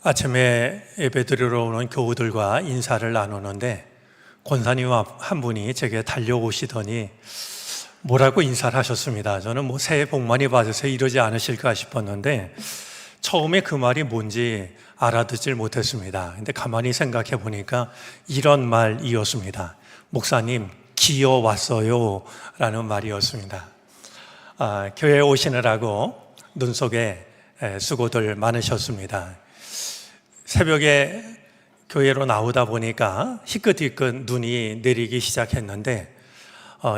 아침에 예배드리러 오는 교우들과 인사를 나누는데 권사님 한 분이 제게 달려오시더니 뭐라고 인사를 하셨습니다. 저는 새해 복 많이 받으세요 이러지 않으실까 싶었는데 처음에 그 말이 뭔지 알아듣질 못했습니다. 근데 가만히 생각해 보니까 이런 말이었습니다. 목사님 기어왔어요 라는 말이었습니다. 교회에 오시느라고 눈 속에 수고들 많으셨습니다. 새벽에 교회로 나오다 보니까 희끗희끗 눈이 내리기 시작했는데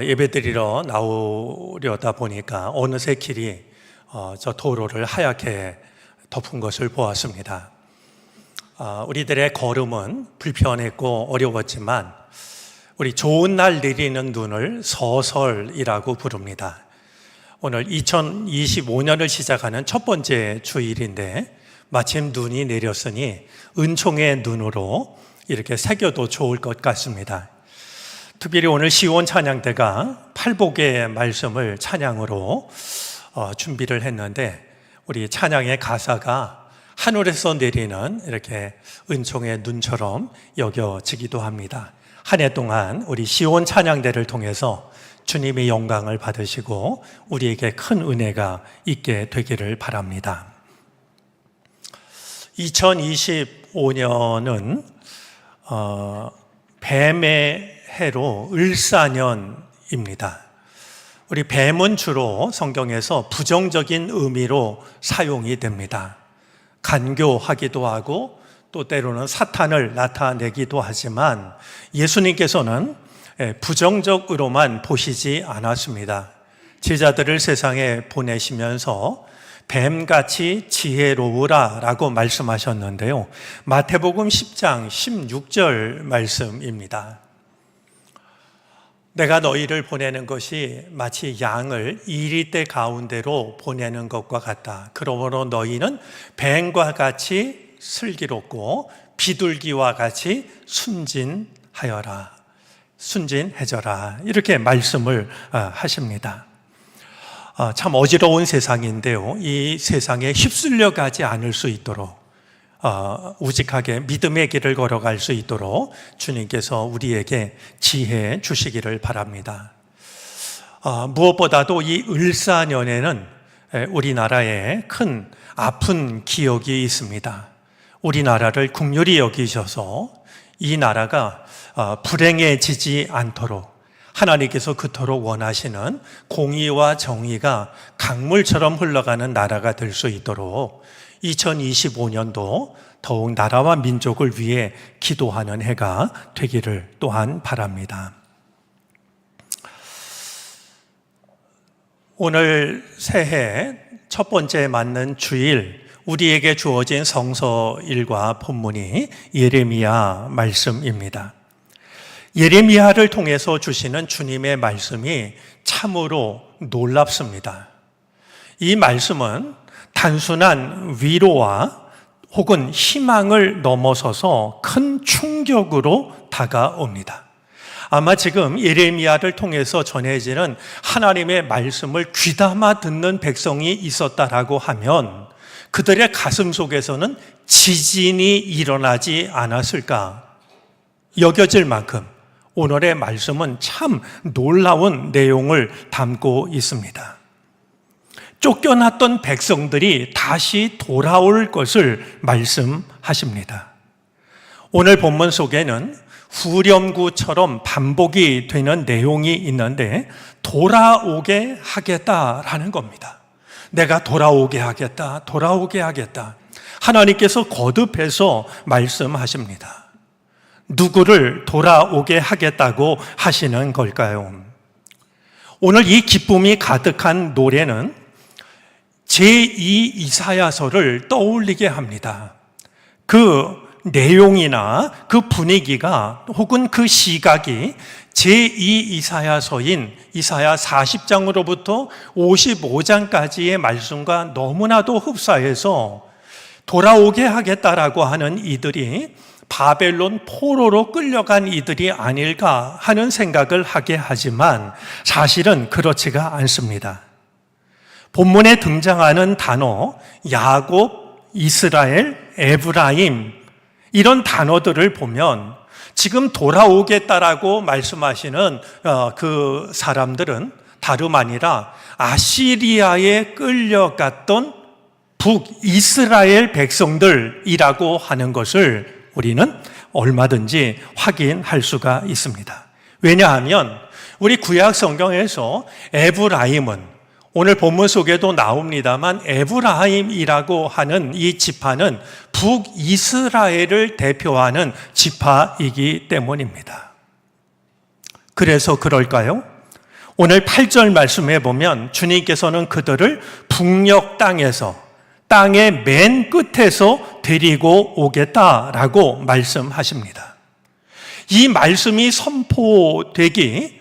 예배드리러 나오려다 보니까 어느새 길이 저 도로를 하얗게 덮은 것을 보았습니다. 우리들의 걸음은 불편했고 어려웠지만 우리 좋은 날 내리는 눈을 서설이라고 부릅니다. 오늘 2025년을 시작하는 첫 번째 주일인데 마침 눈이 내렸으니 은총의 눈으로 이렇게 새겨도 좋을 것 같습니다. 특별히 오늘 시온 찬양대가 팔복의 말씀을 찬양으로 준비를 했는데 우리 찬양의 가사가 하늘에서 내리는 이렇게 은총의 눈처럼 여겨지기도 합니다. 한 해 동안 우리 시온 찬양대를 통해서 주님의 영광을 받으시고 우리에게 큰 은혜가 있게 되기를 바랍니다. 2025년은 뱀의 해로 을사년입니다. 우리 뱀은 주로 성경에서 부정적인 의미로 사용이 됩니다. 간교하기도 하고 또 때로는 사탄을 나타내기도 하지만 예수님께서는 부정적으로만 보시지 않았습니다. 제자들을 세상에 보내시면서 뱀같이 지혜로우라 라고 말씀하셨는데요. 마태복음 10장 16절 말씀입니다. 내가 너희를 보내는 것이 마치 양을 이리떼 가운데로 보내는 것과 같다. 그러므로 너희는 뱀과 같이 슬기롭고 비둘기와 같이 순진해져라. 이렇게 말씀을 하십니다. 참 어지러운 세상인데요. 이 세상에 휩쓸려 가지 않을 수 있도록 우직하게 믿음의 길을 걸어갈 수 있도록 주님께서 우리에게 지혜 주시기를 바랍니다. 무엇보다도 이 을사년에는 우리나라에 큰 아픈 기억이 있습니다. 우리나라를 긍휼히 여기셔서 이 나라가 불행해지지 않도록 하나님께서 그토록 원하시는 공의와 정의가 강물처럼 흘러가는 나라가 될 수 있도록 2025년도 더욱 나라와 민족을 위해 기도하는 해가 되기를 또한 바랍니다. 오늘 새해 첫 번째 맞는 주일 우리에게 주어진 성서일과 본문이 예레미야 말씀입니다. 예레미야를 통해서 주시는 주님의 말씀이 참으로 놀랍습니다. 이 말씀은 단순한 위로와 혹은 희망을 넘어서서 큰 충격으로 다가옵니다. 아마 지금 예레미야를 통해서 전해지는 하나님의 말씀을 귀담아 듣는 백성이 있었다라고 하면 그들의 가슴 속에서는 지진이 일어나지 않았을까 여겨질 만큼 오늘의 말씀은 참 놀라운 내용을 담고 있습니다. 쫓겨났던 백성들이 다시 돌아올 것을 말씀하십니다. 오늘 본문 속에는 후렴구처럼 반복이 되는 내용이 있는데 돌아오게 하겠다라는 겁니다. 내가 돌아오게 하겠다. 하나님께서 거듭해서 말씀하십니다. 누구를 돌아오게 하겠다고 하시는 걸까요? 오늘 이 기쁨이 가득한 노래는 제2 이사야서를 떠올리게 합니다. 그 내용이나 그 분위기가 혹은 그 시각이 제2 이사야서인 이사야 40장으로부터 55장까지의 말씀과 너무나도 흡사해서 돌아오게 하겠다라고 하는 이들이 바벨론 포로로 끌려간 이들이 아닐까 하는 생각을 하게 하지만 사실은 그렇지가 않습니다. 본문에 등장하는 단어 야곱, 이스라엘, 에브라임 이런 단어들을 보면 지금 돌아오겠다라고 말씀하시는 그 사람들은 다름 아니라 아시리아에 끌려갔던 북이스라엘 백성들이라고 하는 것을 우리는 얼마든지 확인할 수가 있습니다. 왜냐하면 우리 구약 성경에서 에브라임은 오늘 본문 속에도 나옵니다만 에브라임이라고 하는 이 지파는 북이스라엘을 대표하는 지파이기 때문입니다. 그래서 그럴까요? 오늘 8절 말씀에 보면 주님께서는 그들을 북녘 땅에서 땅의 맨 끝에서 데리고 오겠다라고 말씀하십니다. 이 말씀이 선포되기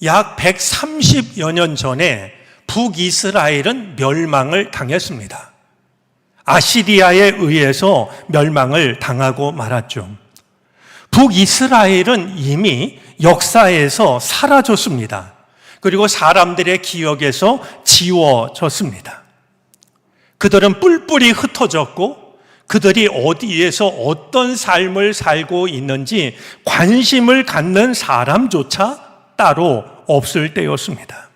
약 130여 년 전에 북이스라엘은 멸망을 당했습니다. 아시리아에 의해서 멸망을 당하고 말았죠. 북이스라엘은 이미 역사에서 사라졌습니다. 그리고 사람들의 기억에서 지워졌습니다. 그들은 뿔뿔이 흩어졌고 그들이 어디에서 어떤 삶을 살고 있는지 관심을 갖는 사람조차 따로 없을 때였습니다.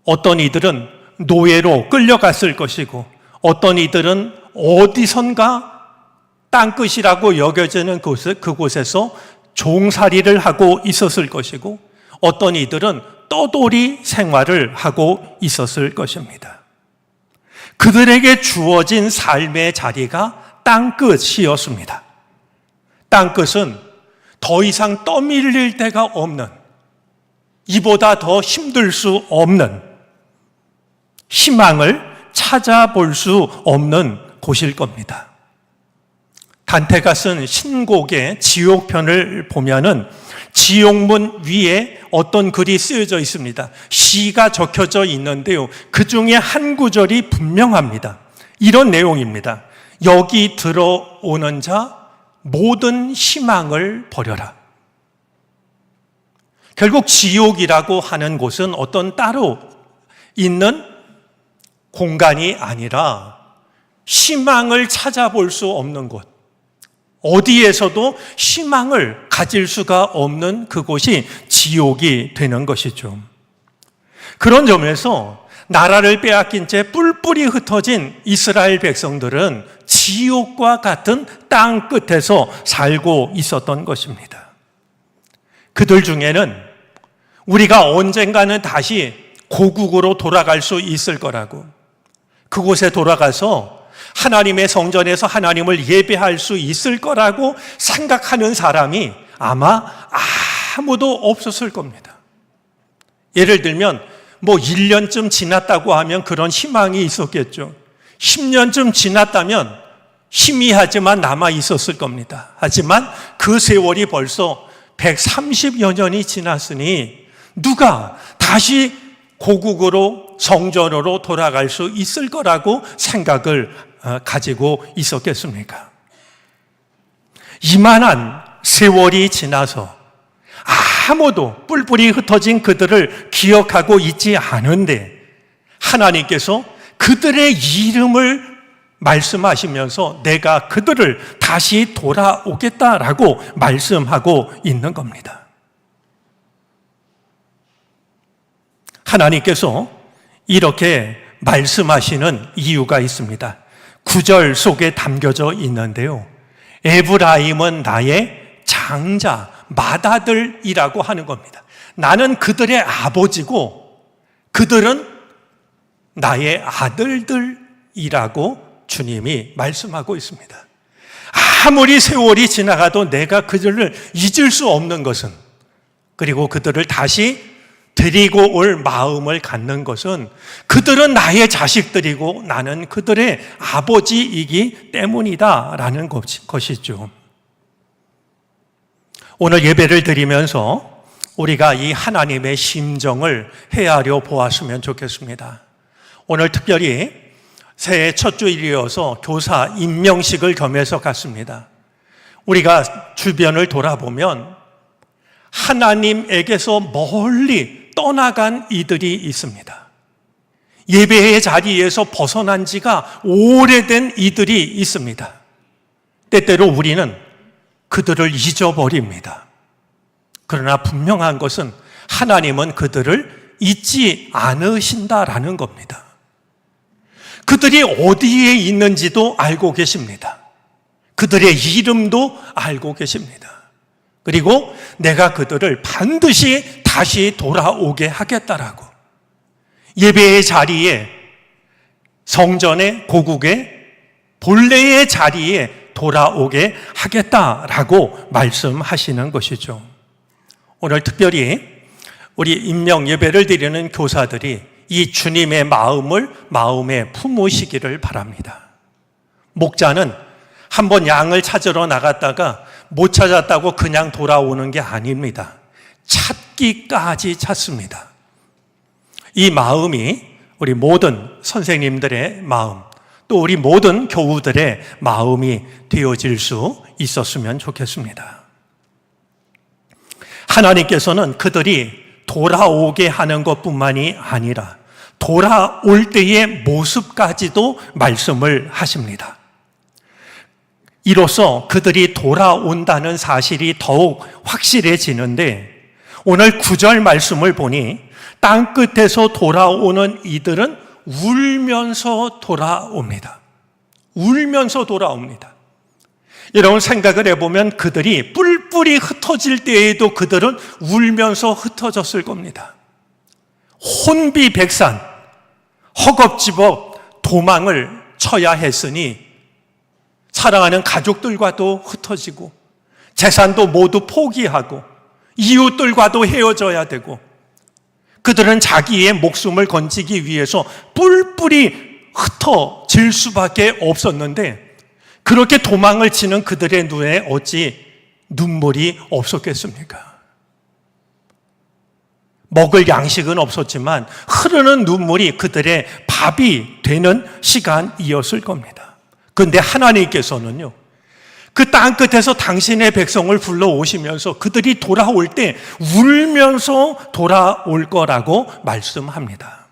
어떤 이들은 노예로 끌려갔을 것이고 어떤 이들은 어디선가 땅끝이라고 여겨지는 그곳에서 종살이를 하고 있었을 것이고 어떤 이들은 떠돌이 생활을 하고 있었을 것입니다. 그들에게 주어진 삶의 자리가 땅끝이었습니다. 땅끝은 더 이상 떠밀릴 데가 없는, 이보다 더 힘들 수 없는, 희망을 찾아볼 수 없는 곳일 겁니다. 단테가 쓴 신곡의 지옥편을 보면은 지옥문 위에 어떤 글이 쓰여져 있습니다. 시가 적혀져 있는데요. 그 중에 한 구절이 분명합니다. 이런 내용입니다. 여기 들어오는 자 모든 희망을 버려라. 결국 지옥이라고 하는 곳은 어떤 따로 있는 공간이 아니라 희망을 찾아볼 수 없는 곳, 어디에서도 희망을 가질 수가 없는 그곳이 지옥이 되는 것이죠. 그런 점에서 나라를 빼앗긴 채 뿔뿔이 흩어진 이스라엘 백성들은 지옥과 같은 땅 끝에서 살고 있었던 것입니다. 그들 중에는 우리가 언젠가는 다시 고국으로 돌아갈 수 있을 거라고, 그곳에 돌아가서 하나님의 성전에서 하나님을 예배할 수 있을 거라고 생각하는 사람이 아마 아무도 없었을 겁니다. 예를 들면 1년쯤 지났다고 하면 그런 희망이 있었겠죠. 10년쯤 지났다면 희미하지만 남아 있었을 겁니다. 하지만 그 세월이 벌써 130여 년이 지났으니 누가 다시 고국으로 성전으로 돌아갈 수 있을 거라고 생각을 가지고 있었겠습니까? 이만한 세월이 지나서 아무도 뿔뿔이 흩어진 그들을 기억하고 있지 않은데 하나님께서 그들의 이름을 말씀하시면서 내가 그들을 다시 돌아오겠다라고 말씀하고 있는 겁니다. 하나님께서 이렇게 말씀하시는 이유가 있습니다. 9절 속에 담겨져 있는데요. 에브라임은 나의 장자, 맏아들이라고 하는 겁니다. 나는 그들의 아버지고 그들은 나의 아들들이라고 주님이 말씀하고 있습니다. 아무리 세월이 지나가도 내가 그들을 잊을 수 없는 것은, 그리고 그들을 다시 데리고 올 마음을 갖는 것은 그들은 나의 자식들이고 나는 그들의 아버지이기 때문이다라는 것이죠. 오늘 예배를 드리면서 우리가 이 하나님의 심정을 헤아려 보았으면 좋겠습니다. 오늘 특별히 새해 첫 주일이어서 교사 임명식을 겸해서 갔습니다. 우리가 주변을 돌아보면 하나님에게서 멀리 떠나간 이들이 있습니다. 예배의 자리에서 벗어난 지가 오래된 이들이 있습니다. 때때로 우리는 그들을 잊어버립니다. 그러나 분명한 것은 하나님은 그들을 잊지 않으신다라는 겁니다. 그들이 어디에 있는지도 알고 계십니다. 그들의 이름도 알고 계십니다. 그리고 내가 그들을 반드시 다시 돌아오게 하겠다라고, 예배의 자리에, 성전의 고국의 본래의 자리에 돌아오게 하겠다라고 말씀하시는 것이죠. 오늘 특별히 우리 임명 예배를 드리는 교사들이 이 주님의 마음을 마음에 품으시기를 바랍니다. 목자는 한번 양을 찾으러 나갔다가 못 찾았다고 그냥 돌아오는 게 아닙니다. 찾기까지 찾습니다. 이 마음이 우리 모든 선생님들의 마음, 또 우리 모든 교우들의 마음이 되어질 수 있었으면 좋겠습니다. 하나님께서는 그들이 돌아오게 하는 것뿐만이 아니라 돌아올 때의 모습까지도 말씀을 하십니다. 이로써 그들이 돌아온다는 사실이 더욱 확실해지는데, 오늘 9절 말씀을 보니 땅 끝에서 돌아오는 이들은 울면서 돌아옵니다. 울면서 돌아옵니다. 여러분 생각을 해보면 그들이 뿔뿔이 흩어질 때에도 그들은 울면서 흩어졌을 겁니다. 혼비백산, 허겁지겁 도망을 쳐야 했으니 사랑하는 가족들과도 흩어지고 재산도 모두 포기하고 이웃들과도 헤어져야 되고, 그들은 자기의 목숨을 건지기 위해서 뿔뿔이 흩어질 수밖에 없었는데, 그렇게 도망을 치는 그들의 눈에 어찌 눈물이 없었겠습니까? 먹을 양식은 없었지만 흐르는 눈물이 그들의 밥이 되는 시간이었을 겁니다. 그런데 하나님께서는요, 그 땅 끝에서 당신의 백성을 불러오시면서 그들이 돌아올 때 울면서 돌아올 거라고 말씀합니다.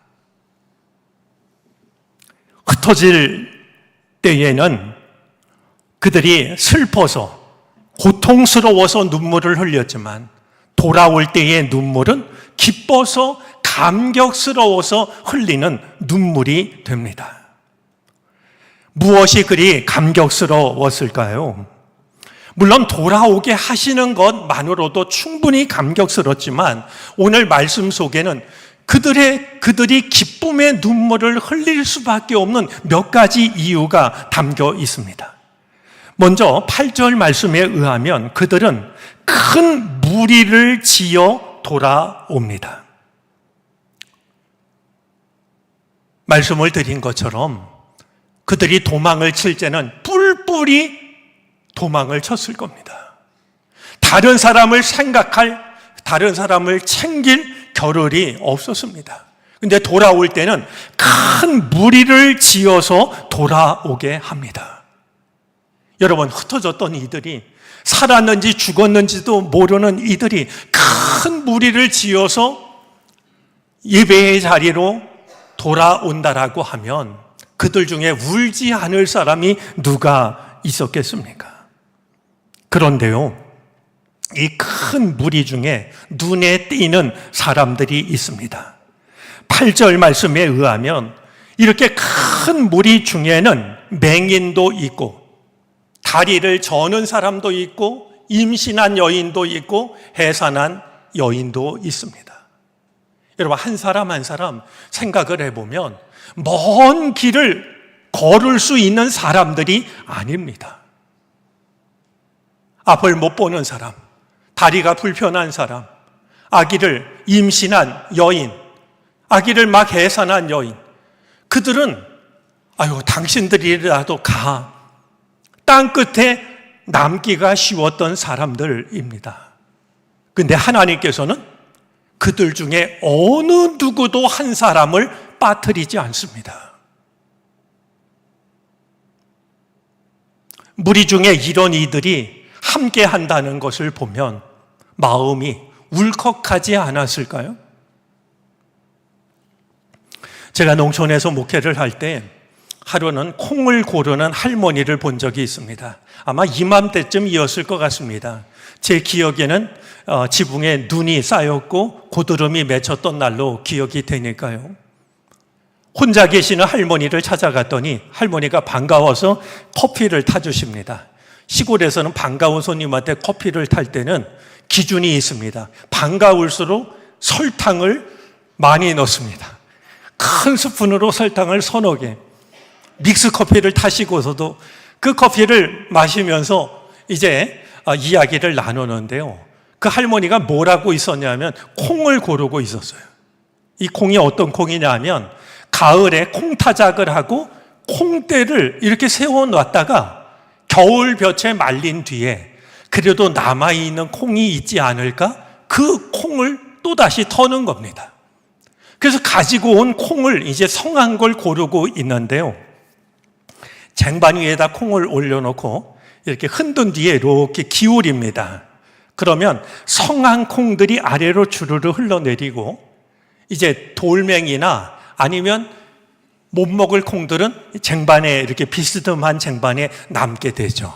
흩어질 때에는 그들이 슬퍼서 고통스러워서 눈물을 흘렸지만, 돌아올 때의 눈물은 기뻐서 감격스러워서 흘리는 눈물이 됩니다. 무엇이 그리 감격스러웠을까요? 물론 돌아오게 하시는 것만으로도 충분히 감격스럽지만, 오늘 말씀 속에는 그들이 기쁨의 눈물을 흘릴 수밖에 없는 몇 가지 이유가 담겨 있습니다. 먼저 8절 말씀에 의하면 그들은 큰 무리를 지어 돌아옵니다. 말씀을 드린 것처럼 그들이 도망을 칠 때는 뿔뿔이 도망을 쳤을 겁니다. 다른 사람을 생각할, 다른 사람을 챙길 겨를이 없었습니다. 근데 돌아올 때는 큰 무리를 지어서 돌아오게 합니다. 여러분, 흩어졌던 이들이, 살았는지 죽었는지도 모르는 이들이 큰 무리를 지어서 예배의 자리로 돌아온다라고 하면 그들 중에 울지 않을 사람이 누가 있었겠습니까? 그런데요, 이 큰 무리 중에 눈에 띄는 사람들이 있습니다. 8절 말씀에 의하면 이렇게 큰 무리 중에는 맹인도 있고, 다리를 저는 사람도 있고, 임신한 여인도 있고, 해산한 여인도 있습니다. 여러분, 한 사람 한 사람 생각을 해보면 먼 길을 걸을 수 있는 사람들이 아닙니다. 앞을 못 보는 사람, 다리가 불편한 사람, 아기를 임신한 여인, 아기를 막 해산한 여인, 그들은 아유, 당신들이라도 가, 땅 끝에 남기가 쉬웠던 사람들입니다. 그런데 하나님께서는 그들 중에 어느 누구도 한 사람을 빠뜨리지 않습니다. 무리 중에 이런 이들이 함께 한다는 것을 보면 마음이 울컥하지 않았을까요? 제가 농촌에서 목회를 할 때 하루는 콩을 고르는 할머니를 본 적이 있습니다. 아마 이맘때쯤이었을 것 같습니다. 제 기억에는 지붕에 눈이 쌓였고 고드름이 맺혔던 날로 기억이 되니까요. 혼자 계시는 할머니를 찾아갔더니 할머니가 반가워서 커피를 타주십니다. 시골에서는 반가운 손님한테 커피를 탈 때는 기준이 있습니다. 반가울수록 설탕을 많이 넣습니다. 큰 스푼으로 설탕을 서너 개. 믹스 커피를 타시고서도 그 커피를 마시면서 이제 이야기를 나누는데요. 그 할머니가 뭐라고 있었냐면 콩을 고르고 있었어요. 이 콩이 어떤 콩이냐 하면 가을에 콩타작을 하고 콩대를 이렇게 세워놨다가 겨울볕에 말린 뒤에 그래도 남아있는 콩이 있지 않을까? 그 콩을 또다시 터는 겁니다. 그래서 가지고 온 콩을 이제 성한 걸 고르고 있는데요. 쟁반 위에다 콩을 올려놓고 이렇게 흔든 뒤에 이렇게 기울입니다. 그러면 성한 콩들이 아래로 주르르 흘러내리고 이제 돌멩이나 아니면 못 먹을 콩들은 쟁반에 이렇게 비스듬한 쟁반에 남게 되죠.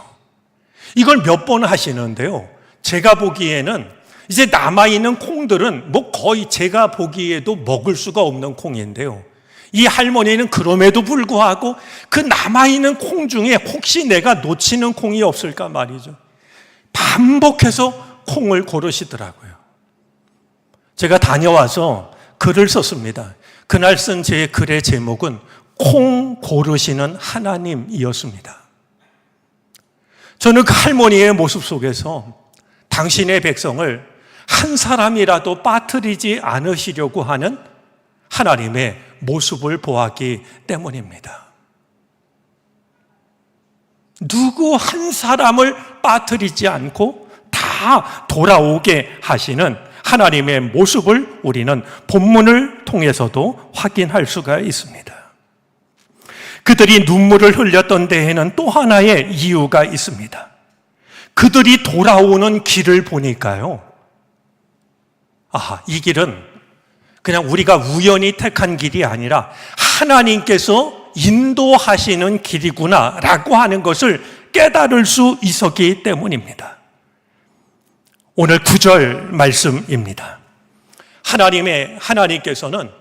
이걸 몇 번 하시는데요. 제가 보기에는 이제 남아있는 콩들은 뭐 거의 제가 보기에도 먹을 수가 없는 콩인데요. 이 할머니는 그럼에도 불구하고 그 남아있는 콩 중에 혹시 내가 놓치는 콩이 없을까 말이죠. 반복해서 콩을 고르시더라고요. 제가 다녀와서 글을 썼습니다. 그날 쓴 제 글의 제목은 콩 고르시는 하나님이었습니다. 저는 그 할머니의 모습 속에서 당신의 백성을 한 사람이라도 빠뜨리지 않으시려고 하는 하나님의 모습을 보았기 때문입니다. 누구 한 사람을 빠뜨리지 않고 다 돌아오게 하시는 하나님의 모습을 우리는 본문을 통해서도 확인할 수가 있습니다. 그들이 눈물을 흘렸던 데에는 또 하나의 이유가 있습니다. 그들이 돌아오는 길을 보니까요. 이 길은 그냥 우리가 우연히 택한 길이 아니라 하나님께서 인도하시는 길이구나라고 하는 것을 깨달을 수 있었기 때문입니다. 오늘 9절 말씀입니다. 하나님께서는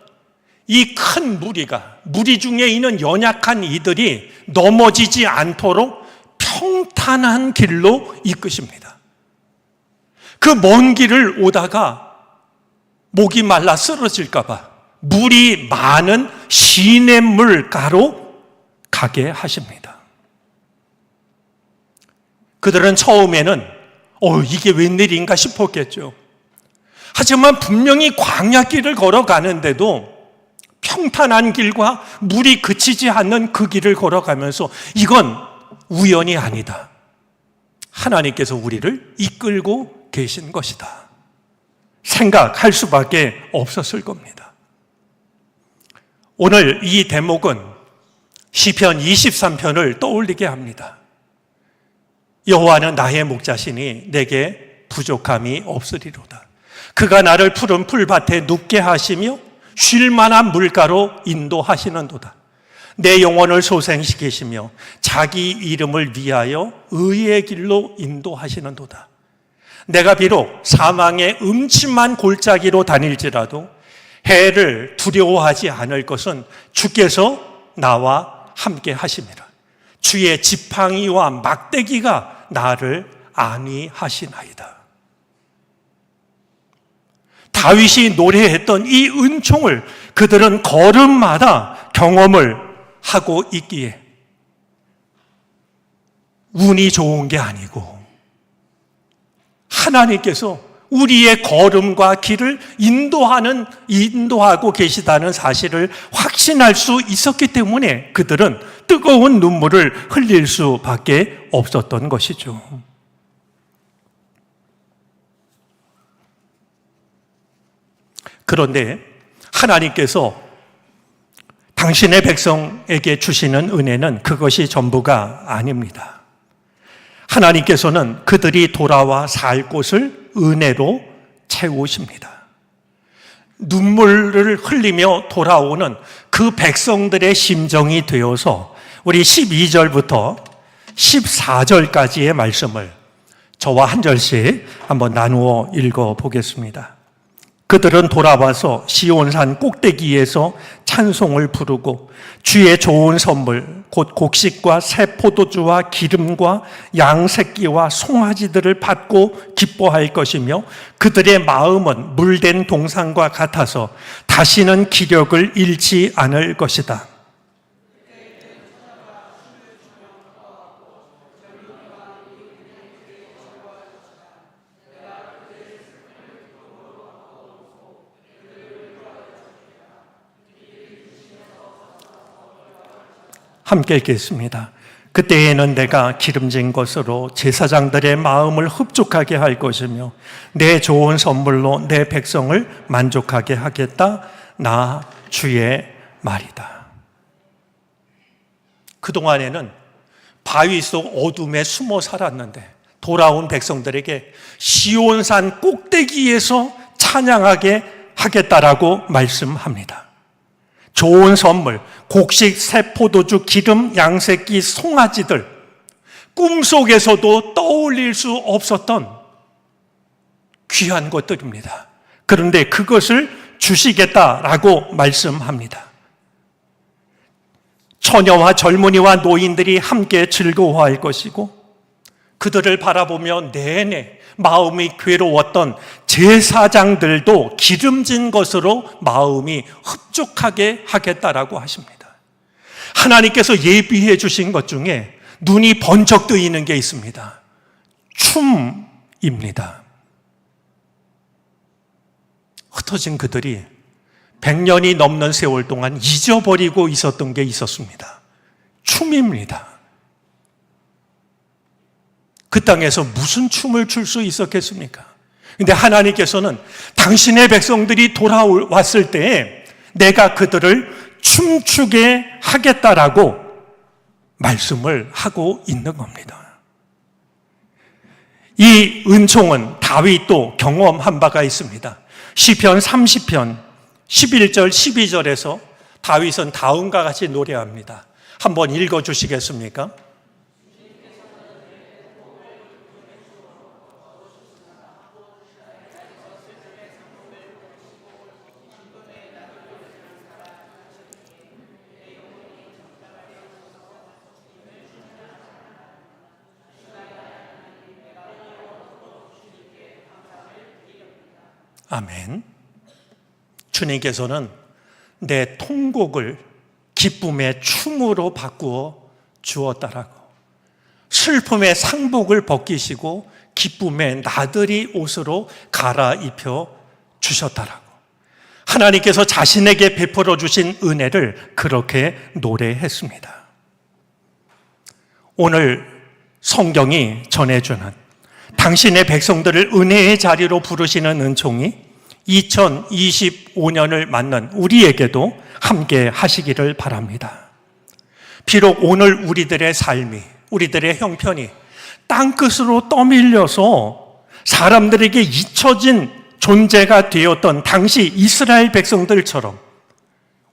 이 큰 무리 중에 있는 연약한 이들이 넘어지지 않도록 평탄한 길로 이끄십니다. 그 먼 길을 오다가 목이 말라 쓰러질까 봐 물이 많은 시냇물가로 가게 하십니다. 그들은 처음에는 이게 웬일인가 싶었겠죠. 하지만 분명히 광야길을 걸어가는데도 평탄한 길과 물이 그치지 않는 그 길을 걸어가면서 이건 우연이 아니다. 하나님께서 우리를 이끌고 계신 것이다. 생각할 수밖에 없었을 겁니다. 오늘 이 대목은 시편 23편을 떠올리게 합니다. 여호와는 나의 목자시니 내게 부족함이 없으리로다. 그가 나를 푸른 풀밭에 눕게 하시며 쉴 만한 물가로 인도하시는도다. 내 영혼을 소생시키시며 자기 이름을 위하여 의의 길로 인도하시는도다. 내가 비록 사망의 음침한 골짜기로 다닐지라도 해를 두려워하지 않을 것은 주께서 나와 함께 하심이라. 주의 지팡이와 막대기가 나를 안위하시나이다. 다윗이 노래했던 이 은총을 그들은 걸음마다 경험을 하고 있기에 운이 좋은 게 아니고 하나님께서 우리의 걸음과 길을 인도하고 계시다는 사실을 확신할 수 있었기 때문에 그들은 뜨거운 눈물을 흘릴 수밖에 없었던 것이죠. 그런데 하나님께서 당신의 백성에게 주시는 은혜는 그것이 전부가 아닙니다. 하나님께서는 그들이 돌아와 살 곳을 은혜로 채우십니다. 눈물을 흘리며 돌아오는 그 백성들의 심정이 되어서 우리 12절부터 14절까지의 말씀을 저와 한 절씩 한번 나누어 읽어보겠습니다. 그들은 돌아와서 시온산 꼭대기에서 찬송을 부르고 주의 좋은 선물 곧 곡식과 새 포도주와 기름과 양 새끼와 송아지들을 받고 기뻐할 것이며 그들의 마음은 물된 동산과 같아서 다시는 기력을 잃지 않을 것이다. 함께 읽겠습니다. 그때에는 내가 기름진 것으로 제사장들의 마음을 흡족하게 할 것이며 내 좋은 선물로 내 백성을 만족하게 하겠다. 나 주의 말이다. 그동안에는 바위 속 어둠에 숨어 살았는데 돌아온 백성들에게 시온산 꼭대기에서 찬양하게 하겠다라고 말씀합니다. 좋은 선물, 곡식, 새 포도주, 기름, 양새끼, 송아지들, 꿈속에서도 떠올릴 수 없었던 귀한 것들입니다. 그런데 그것을 주시겠다라고 말씀합니다. 처녀와 젊은이와 노인들이 함께 즐거워할 것이고 그들을 바라보며 내내 마음이 괴로웠던 제사장들도 기름진 것으로 마음이 흡족하게 하겠다라고 하십니다. 하나님께서 예비해 주신 것 중에 눈이 번쩍 뜨이는 게 있습니다. 춤입니다. 흩어진 그들이 100년이 넘는 세월 동안 잊어버리고 있었던 게 있었습니다. 춤입니다. 그 땅에서 무슨 춤을 출 수 있었겠습니까? 근데 하나님께서는 당신의 백성들이 돌아왔을 때에 내가 그들을 춤추게 하겠다라고 말씀을 하고 있는 겁니다. 이 은총은 다윗도 경험한 바가 있습니다. 시편 30편 11절 12절에서 다윗은 다음과 같이 노래합니다. 한번 읽어주시겠습니까? 아멘. 주님께서는 내 통곡을 기쁨의 춤으로 바꾸어 주었다라고, 슬픔의 상복을 벗기시고 기쁨의 나들이 옷으로 갈아입혀 주셨다라고, 하나님께서 자신에게 베풀어 주신 은혜를 그렇게 노래했습니다. 오늘 성경이 전해주는 당신의 백성들을 은혜의 자리로 부르시는 은총이 2025년을 맞는 우리에게도 함께 하시기를 바랍니다. 비록 오늘 우리들의 삶이, 우리들의 형편이 땅끝으로 떠밀려서 사람들에게 잊혀진 존재가 되었던 당시 이스라엘 백성들처럼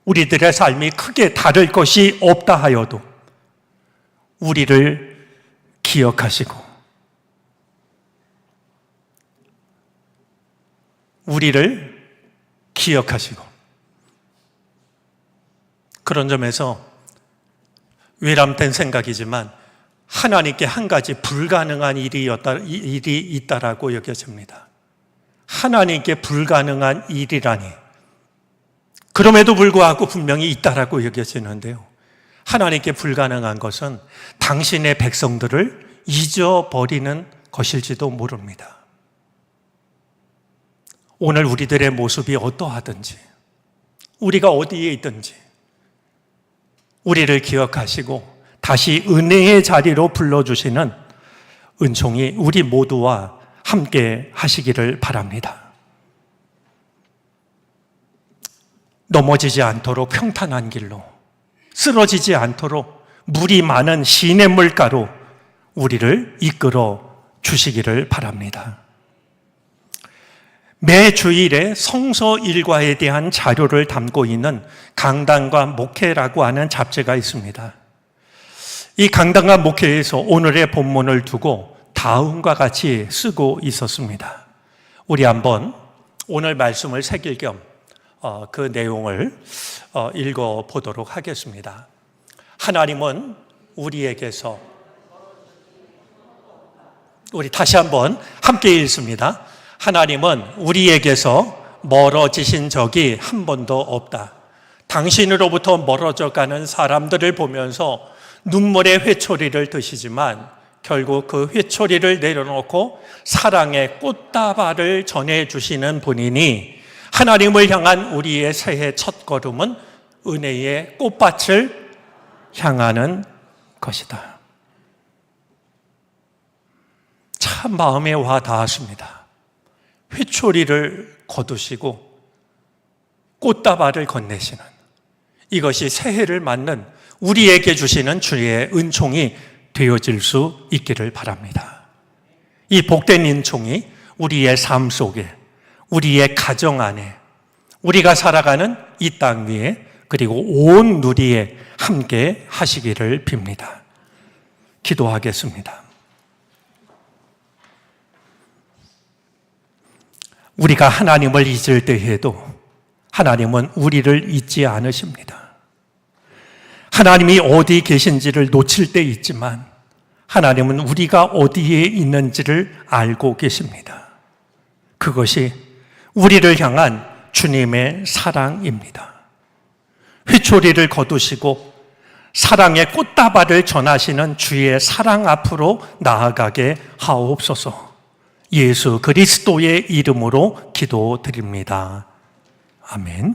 우리들의 삶이 크게 다를 것이 없다 하여도 우리를 기억하시고 그런 점에서 외람된 생각이지만 하나님께 한 가지 불가능한 일이 있다라고 여겨집니다. 하나님께 불가능한 일이라니, 그럼에도 불구하고 분명히 있다라고 여겨지는데요, 하나님께 불가능한 것은 당신의 백성들을 잊어버리는 것일지도 모릅니다. 오늘 우리들의 모습이 어떠하든지, 우리가 어디에 있든지 우리를 기억하시고 다시 은혜의 자리로 불러주시는 은총이 우리 모두와 함께 하시기를 바랍니다. 넘어지지 않도록 평탄한 길로, 쓰러지지 않도록 물이 많은 시냇물가로 우리를 이끌어 주시기를 바랍니다. 매 주일에 성서 일과에 대한 자료를 담고 있는 강단과 목회라고 하는 잡지가 있습니다. 이 강단과 목회에서 오늘의 본문을 두고 다음과 같이 쓰고 있었습니다. 우리 한번 오늘 말씀을 새길 겸 그 내용을 읽어보도록 하겠습니다. 하나님은 우리에게서, 우리 다시 한번 함께 읽습니다. 하나님은 우리에게서 멀어지신 적이 한 번도 없다. 당신으로부터 멀어져 가는 사람들을 보면서 눈물의 회초리를 드시지만 결국 그 회초리를 내려놓고 사랑의 꽃다발을 전해주시는 분이니 하나님을 향한 우리의 새해 첫걸음은 은혜의 꽃밭을 향하는 것이다. 참 마음에 와 닿았습니다. 회초리를 거두시고 꽃다발을 건네시는, 이것이 새해를 맞는 우리에게 주시는 주의 은총이 되어질 수 있기를 바랍니다. 이 복된 은총이 우리의 삶 속에, 우리의 가정 안에, 우리가 살아가는 이 땅 위에, 그리고 온 누리에 함께 하시기를 빕니다. 기도하겠습니다. 우리가 하나님을 잊을 때에도 하나님은 우리를 잊지 않으십니다. 하나님이 어디 계신지를 놓칠 때 있지만 하나님은 우리가 어디에 있는지를 알고 계십니다. 그것이 우리를 향한 주님의 사랑입니다. 회초리를 거두시고 사랑의 꽃다발을 전하시는 주의 사랑 앞으로 나아가게 하옵소서. 예수 그리스도의 이름으로 기도드립니다. 아멘.